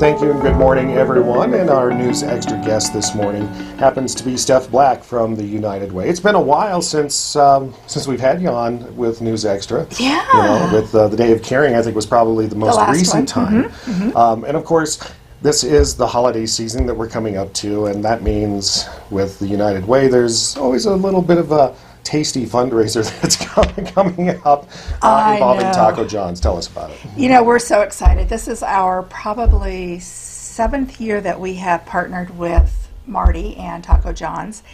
Thank you and good morning, everyone. And our News Extra guest this morning happens to be Steph Black from the United Way. It's been a while since we've had you on with News Extra. Yeah. You know, with the Day of Caring, I think was probably the most recent time. And of course, this is the holiday season that we're coming up to, and that means with the United Way, there's always a little bit of a tasty fundraiser that's coming up involving Taco John's. Tell us about it. You know, we're so excited. This is our probably 7th year that we have partnered with Marty and Taco John's,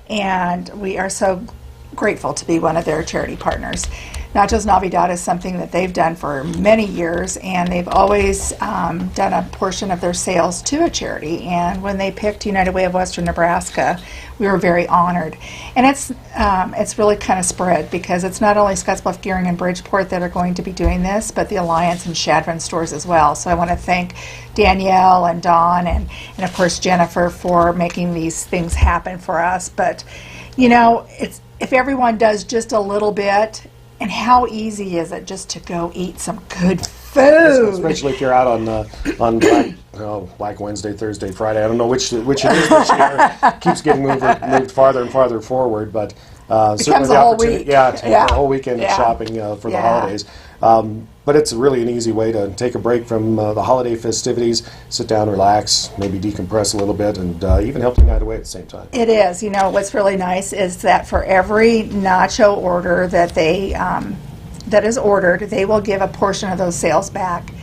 and we are so grateful to be one of their charity partners. Nachos Navidad is something that they've done for many years, and they've always done a portion of their sales to a charity. And when they picked United Way of Western Nebraska, we were very honored. And it's really kind of spread, because it's not only Scottsbluff, Gearing, and Bridgeport that are going to be doing this, but the Alliance and Shadron stores as well. So I want to thank Danielle and Dawn and of course Jennifer for making these things happen for us. But you know, if everyone does just a little bit. And how easy is it just to go eat some good food? Especially if you're out on Black Wednesday, Thursday, Friday. I don't know which it is this year. Keeps getting moved farther and farther forward, but certainly the opportunity, the whole weekend of shopping for the holidays. But it's really an easy way to take a break from the holiday festivities, sit down, relax, maybe decompress a little bit, and even help United Way at the same time. It is. You know, what's really nice is that for every nacho order that that is ordered, they will give a portion of those sales back.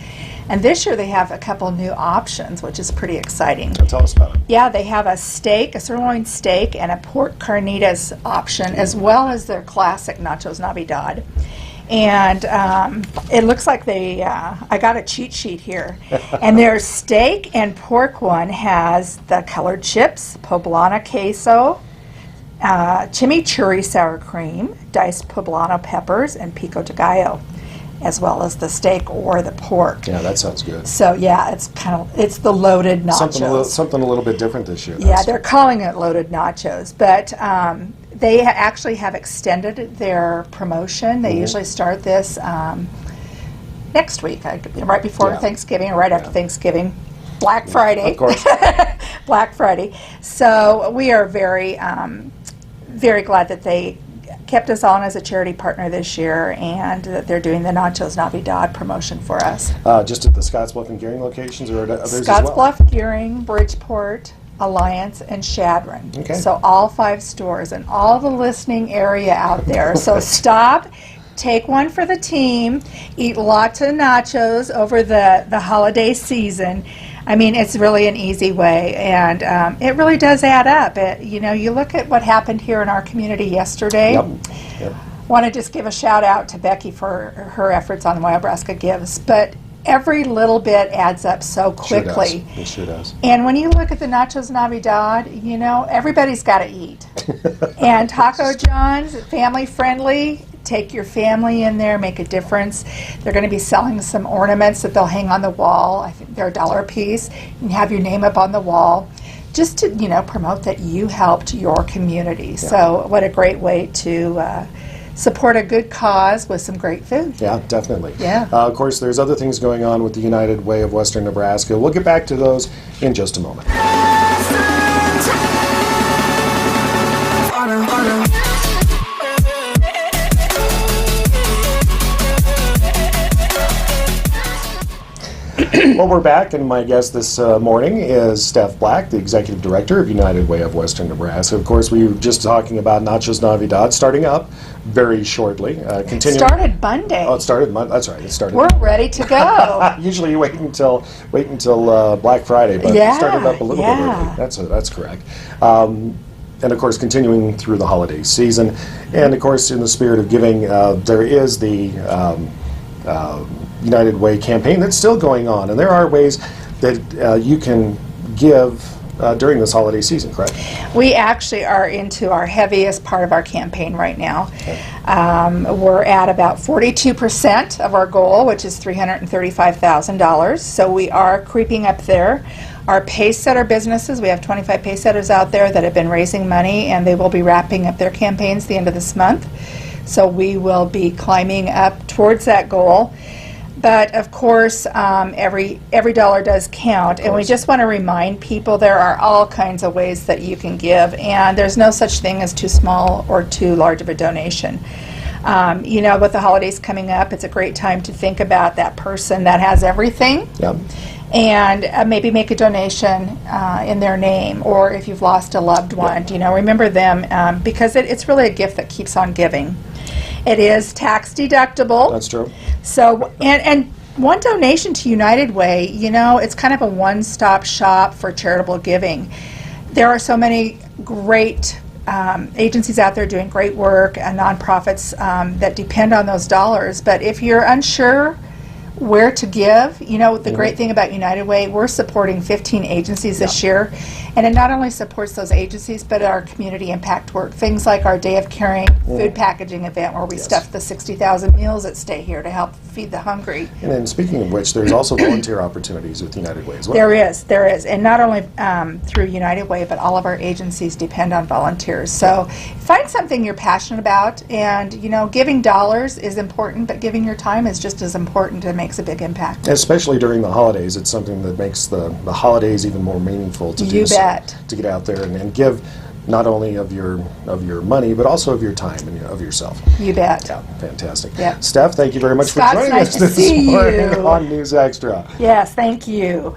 And this year they have a couple new options, which is pretty exciting. Tell us about it. Yeah, they have a steak, a sirloin steak, and a pork carnitas option, as well as their classic Nachos Navidad. And it looks like I got a cheat sheet here. And their steak and pork one has the colored chips, poblano queso, chimichurri sour cream, diced poblano peppers, and pico de gallo, as well as the steak or the pork. Yeah, that sounds good. So yeah, it's the loaded nachos. Something a little bit different this year. Yeah, they're calling it loaded nachos, but they actually have extended their promotion. They usually start this next week, right before Thanksgiving or right after Thanksgiving. Black Friday. Of course. Black Friday. So we are very, very glad that they kept us on as a charity partner this year, and that they're doing the Nachos Navidad promotion for us. Just at the Scottsbluff and Gearing locations, or others as well? Scottsbluff, Gearing, Bridgeport, Alliance, and Shadron. Okay. So all 5 stores and all the listening area out there. So stop, take one for the team, eat lots of nachos over the holiday season. I mean, it's really an easy way, and it really does add up. You know, you look at what happened here in our community yesterday. Yep. Want to just give a shout out to Becky for her efforts on Wild Nebraska Gives, but every little bit adds up so quickly. It sure does. And when you look at the Nachos Navidad, you know, everybody's got to eat. And Taco John's, family friendly. Take your family in there, make a difference. They're going to be selling some ornaments that they'll hang on the wall. I think they're $1 a piece. You can have your name up on the wall, just to, you know, promote that you helped your community. Yeah. So what a great way to support a good cause with some great food. Yeah, definitely. Yeah. Of course, there's other things going on with the United Way of Western Nebraska. We'll get back to those in just a moment. Well, we're back, and my guest this morning is Steph Black, the Executive Director of United Way of Western Nebraska. Of course, we were just talking about Nachos Navidad starting up very shortly. It started Monday. Oh, it started Monday. That's right. It started. We're ready to go. Usually, you wait until Black Friday, but it started up a little bit early. That's correct. And of course, continuing through the holiday season, and of course, in the spirit of giving, there is the United Way campaign that's still going on, and there are ways that you can give during this holiday season, correct? We actually are into our heaviest part of our campaign right now. Okay. We're at about 42% of our goal, which is $335,000, so we are creeping up there. Our pace setter businesses, we have 25 pace setters out there that have been raising money, and they will be wrapping up their campaigns the end of this month. So we will be climbing up towards that goal. But of course, every dollar does count, and we just want to remind people there are all kinds of ways that you can give, and there's no such thing as too small or too large of a donation. You know, with the holidays coming up, it's a great time to think about that person that has everything. Yep. And maybe make a donation in their name, or if you've lost a loved one, you know, remember them, because it's really a gift that keeps on giving. It is tax deductible. That's true. So, and one donation to United Way, you know, it's kind of a one-stop shop for charitable giving. There are so many great agencies out there doing great work, and nonprofits that depend on those dollars. But if you're unsure where to give, you know, the great thing about United Way, we're supporting 15 agencies this year, and it not only supports those agencies, but our community impact work. Things like our Day of Caring food packaging event, where we stuff the 60,000 meals that stay here to help feed the hungry. And then, speaking of which, there's also volunteer opportunities with United Way as well. There is, and not only through United Way, but all of our agencies depend on volunteers. So find something you're passionate about, and you know, giving dollars is important, but giving your time is just as important and makes a big impact. Especially during the holidays, it's something that makes the holidays even more meaningful to do. You bet. To get out there and give not only of your money, but also of your time and of yourself. You bet. Yeah, fantastic. Yep. Steph, thank you very much Scott, for joining nice us to this see morning you. on News Extra. Yes, thank you.